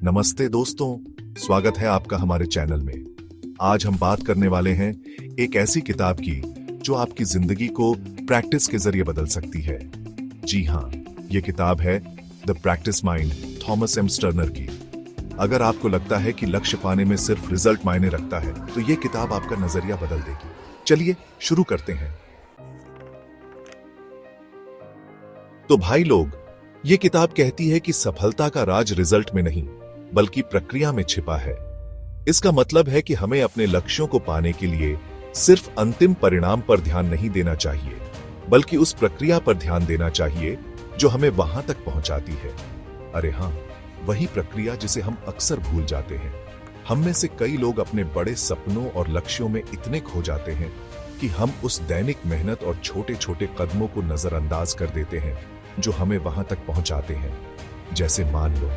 नमस्ते दोस्तों, स्वागत है आपका हमारे चैनल में। आज हम बात करने वाले हैं एक ऐसी किताब की जो आपकी जिंदगी को प्रैक्टिस के जरिए बदल सकती है। जी हाँ, ये किताब है the practice mind, Thomas M Sterner की। अगर आपको लगता है कि लक्ष्य पाने में सिर्फ रिजल्ट मायने रखता है, तो ये किताब आपका नजरिया बदल देगी। चलिए शुरू करते हैं। तो भाई लोग, ये किताब कहती है कि सफलता का राज रिजल्ट में नहीं, बल्कि प्रक्रिया में छिपा है। इसका मतलब है कि हमें अपने लक्ष्यों को पाने के लिए सिर्फ अंतिम परिणाम पर ध्यान नहीं देना चाहिए, बल्कि उस प्रक्रिया पर ध्यान देना चाहिए जो हमें वहां तक पहुंचाती है। अरे हां, वही प्रक्रिया जिसे हम अक्सर भूल जाते हैं। हम में से कई लोग अपने बड़े सपनों और लक्ष्यों में इतने खो जाते हैं कि हम उस दैनिक मेहनत और छोटे छोटे कदमों को नजरअंदाज कर देते हैं जो हमें वहां तक पहुंचाते हैं। जैसे मान लो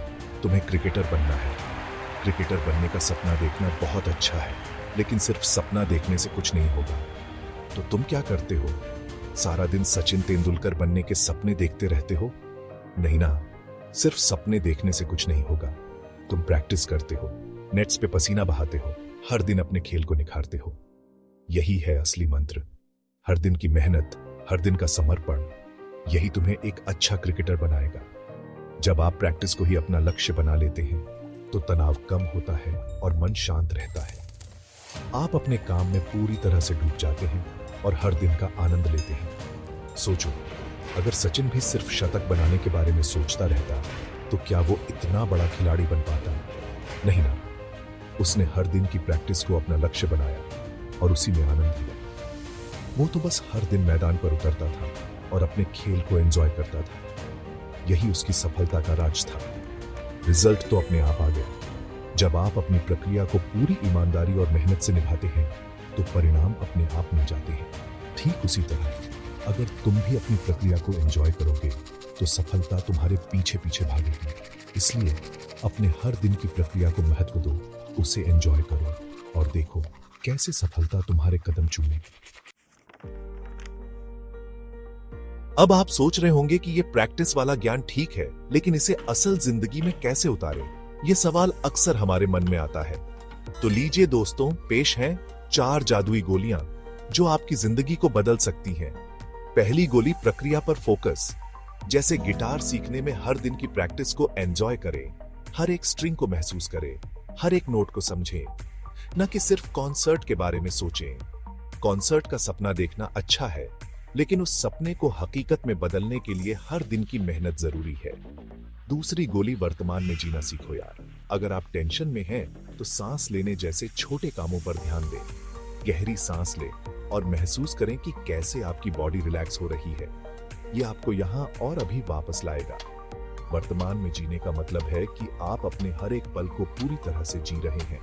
तुम्हें क्रिकेटर बनना है। क्रिकेटर बनने का सपना देखना बहुत अच्छा है, लेकिन सिर्फ सपना देखने से कुछ नहीं होगा। तो तुम क्या करते हो? सारा दिन सचिन तेंदुलकर बनने के सपने देखते रहते हो? नहीं ना, सिर्फ सपने देखने से कुछ नहीं होगा। तुम प्रैक्टिस करते हो, नेट्स पे पसीना बहाते हो, हर दिन अपने खेल को निखारते हो। यही है असली मंत्र। हर दिन की मेहनत, हर दिन का समर्पण, यही तुम्हें एक अच्छा क्रिकेटर बनाएगा। जब आप प्रैक्टिस को ही अपना लक्ष्य बना लेते हैं, तो तनाव कम होता है और मन शांत रहता है। आप अपने काम में पूरी तरह से डूब जाते हैं और हर दिन का आनंद लेते हैं। सोचो, अगर सचिन भी सिर्फ शतक बनाने के बारे में सोचता रहता, तो क्या वो इतना बड़ा खिलाड़ी बन पाता? नहीं ना। उसने हर दिन की प्रैक्टिस को अपना लक्ष्य बनाया और उसी में आनंद लिया। वो तो बस हर दिन मैदान पर उतरता था और अपने खेल को एंजॉय करता था। यही उसकी सफलता का राज था। रिजल्ट तो अपने आप आ गया। जब आप अपनी प्रक्रिया को पूरी ईमानदारी और मेहनत से निभाते हैं, तो परिणाम अपने आप मिल जाते हैं। ठीक उसी तरह अगर तुम भी अपनी प्रक्रिया को एंजॉय करोगे, तो सफलता तुम्हारे पीछे पीछे भागेगी। इसलिए अपने हर दिन की प्रक्रिया को महत्व दो, उसे एंजॉय करो और देखो कैसे सफलता तुम्हारे कदम चूमेगी। अब आप सोच रहे होंगे कि ये प्रैक्टिस वाला ज्ञान ठीक है, लेकिन इसे असल जिंदगी में कैसे उतारें? ये सवाल अक्सर हमारे मन में आता है। तो लीजिए दोस्तों, पेश हैं 4 जादुई गोलियां जो आपकी जिंदगी को बदल सकती हैं। पहली गोली, प्रक्रिया पर फोकस। जैसे गिटार सीखने में हर दिन की प्रैक्टिस को एंजॉय करें, हर एक स्ट्रिंग को महसूस करें, हर एक नोट को समझें, न कि सिर्फ कॉन्सर्ट के बारे में सोचें। कॉन्सर्ट का सपना देखना अच्छा है, लेकिन उस सपने को हकीकत में बदलने के लिए हर दिन की मेहनत जरूरी है। दूसरी गोली, वर्तमान में जीना सीखो यार। अगर आप टेंशन में हैं, तो सांस लेने जैसे छोटे कामों पर ध्यान दें। गहरी सांस लें और महसूस करें कि कैसे आपकी बॉडी रिलैक्स हो रही है। यह आपको यहां और अभी वापस लाएगा। वर्तमान में जीने का मतलब है कि आप अपने हर एक पल को पूरी तरह से जी रहे हैं।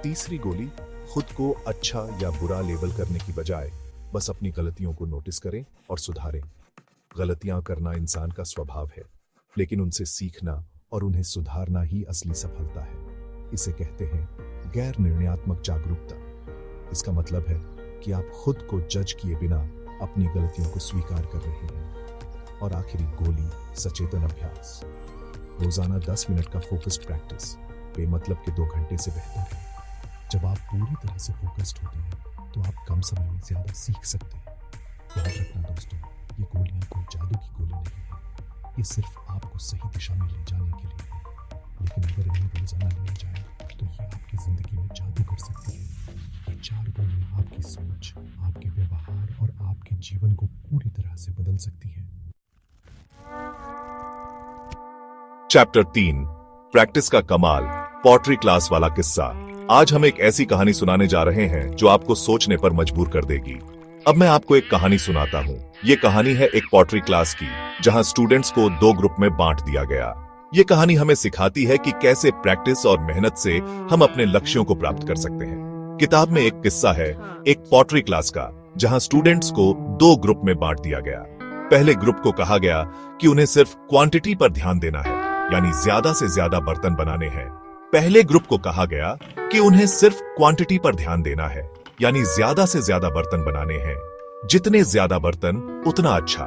तीसरी गोली, खुद को अच्छा या बुरा लेबल करने की बजाय बस अपनी गलतियों को नोटिस करें और सुधारें। गलतियां करना इंसान का स्वभाव है, लेकिन उनसे सीखना और उन्हें सुधारना ही असली सफलता है। इसे कहते हैं गैर निर्णयात्मक जागरूकता। इसका मतलब है कि आप खुद को जज किए बिना अपनी गलतियों को स्वीकार कर रहे हैं। और आखिरी गोली, सचेतन अभ्यास। रोजाना 10 मिनट का फोकस्ड प्रैक्टिस बेमतलब के 2 घंटे से बेहतर है। जब आप पूरी तरह से फोकस्ड होते हैं, तो आप कम समय में ज्यादा सीख सकते हैं। याद रखना दोस्तों, ये गोलियां कोई जादू की गोली नहीं है। ये सिर्फ आपको सही दिशा में ले जाने के लिए है। लेकिन अगर इन्हें रोजाना लिया जाए, तो ये आपकी जिंदगी में जादू कर सकती है। ये 4 गोलियां आपकी सोच, आपके व्यवहार और आपके जीवन को पूरी तरह से बदल सकती है। चैप्टर 3, प्रैक्टिस का कमाल, पॉटरी क्लास वाला किस्सा। आज हम एक ऐसी कहानी सुनाने जा रहे हैं जो आपको सोचने पर मजबूर कर देगी। अब मैं आपको एक कहानी सुनाता हूँ। ये कहानी है एक पॉटरी क्लास की, जहाँ स्टूडेंट्स को 2 ग्रुप में बांट दिया गया। ये कहानी हमें सिखाती है कि कैसे प्रैक्टिस और मेहनत से हम अपने लक्ष्यों को प्राप्त कर सकते हैं। किताब में एक किस्सा है एक पॉटरी क्लास का, जहाँ स्टूडेंट्स को 2 ग्रुप में बांट दिया गया। पहले ग्रुप को कहा गया कि उन्हें सिर्फ क्वांटिटी पर ध्यान देना है, यानी ज्यादा से ज्यादा बर्तन बनाने हैं। पहले ग्रुप को कहा गया कि उन्हें सिर्फ क्वांटिटी पर ध्यान देना है, यानी ज्यादा से ज्यादा बर्तन बनाने हैं। जितने ज्यादा बर्तन उतना अच्छा।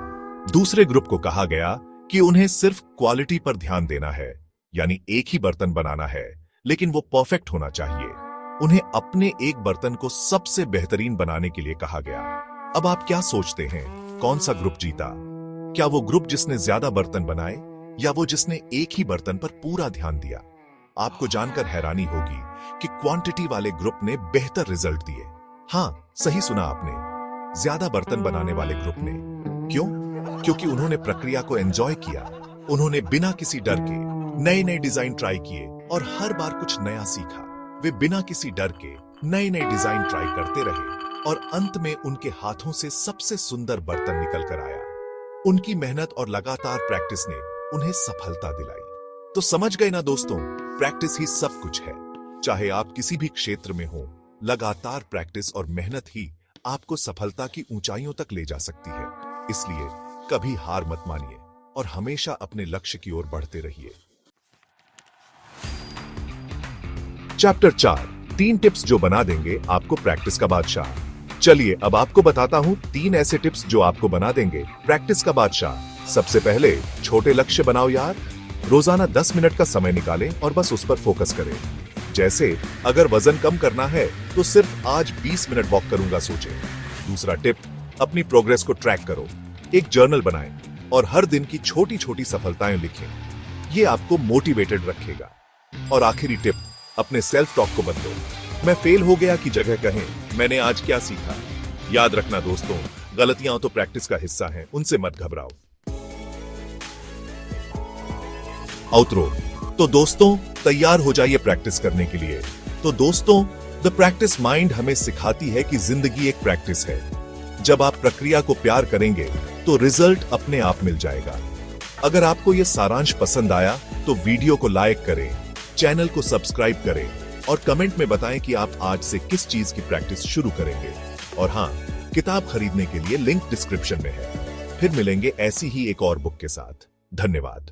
दूसरे ग्रुप को कहा गया कि उन्हें सिर्फ क्वालिटी पर ध्यान देना है, यानी एक ही बर्तन बनाना है, लेकिन वो परफेक्ट होना चाहिए। उन्हें अपने एक बर्तन को सबसे बेहतरीन बनाने के लिए कहा गया। अब आप क्या सोचते हैं, कौन सा ग्रुप जीता? क्या वो ग्रुप जिसने ज्यादा बर्तन बनाए, या वो जिसने एक ही बर्तन पर पूरा ध्यान दिया? आपको जानकर हैरानी होगी कि क्वांटिटी वाले ग्रुप ने बेहतर रिजल्ट दिए। हाँ, सही सुना आपने, ज्यादा बर्तन बनाने वाले ग्रुप ने। क्यों? क्योंकि उन्होंने प्रक्रिया को एंजॉय किया। उन्होंने बिना किसी डर के नए नए डिजाइन ट्राई किए और हर बार कुछ नया सीखा। वे बिना किसी डर के नए नए डिजाइन ट्राई करते रहे और अंत में उनके हाथों से सबसे सुंदर बर्तन निकल कर आया। उनकी मेहनत और लगातार प्रैक्टिस ने उन्हें सफलता दिलाई। तो समझ गए ना दोस्तों, प्रैक्टिस ही सब कुछ है। चाहे आप किसी भी क्षेत्र में हो, लगातार प्रैक्टिस और मेहनत ही आपको सफलता की ऊंचाइयों तक ले जा सकती है। इसलिए कभी हार मत मानिए और हमेशा अपने लक्ष्य की ओर बढ़ते रहिए। चैप्टर 4, 3 टिप्स जो बना देंगे आपको प्रैक्टिस का बादशाह। चलिए अब आपको बताता हूं 3 ऐसे टिप्स जो आपको बना देंगे प्रैक्टिस का बादशाह। सबसे पहले, छोटे लक्ष्य बनाओ यार। रोजाना 10 मिनट का समय निकालें और बस उस पर फोकस करें। जैसे अगर वजन कम करना है तो सिर्फ आज 20 मिनट वॉक करूंगा सोचें। दूसरा टिप, अपनी प्रोग्रेस को ट्रैक करो। एक जर्नल बनाएं और हर दिन की छोटी छोटी सफलताएं लिखें। ये आपको मोटिवेटेड रखेगा। और आखिरी टिप, अपने सेल्फ टॉक को बदलो। मैं फेल हो गया की जगह कहें, मैंने आज क्या सीखा। याद रखना दोस्तों, गलतियां तो प्रैक्टिस का हिस्सा हैं, उनसे मत घबराओ। आउटरो। तो दोस्तों, तैयार हो जाइए प्रैक्टिस करने के लिए। तो दोस्तों, द प्रैक्टिस माइंड हमें सिखाती है कि जिंदगी एक प्रैक्टिस है। जब आप प्रक्रिया को प्यार करेंगे तो रिजल्ट अपने आप मिल जाएगा। अगर आपको यह सारांश पसंद आया तो वीडियो को लाइक करें, चैनल को सब्सक्राइब करें और कमेंट में बताएं कि आप आज से किस चीज की प्रैक्टिस शुरू करेंगे। और हाँ, किताब खरीदने के लिए लिंक डिस्क्रिप्शन में है। फिर मिलेंगे ऐसी ही एक और बुक के साथ। धन्यवाद।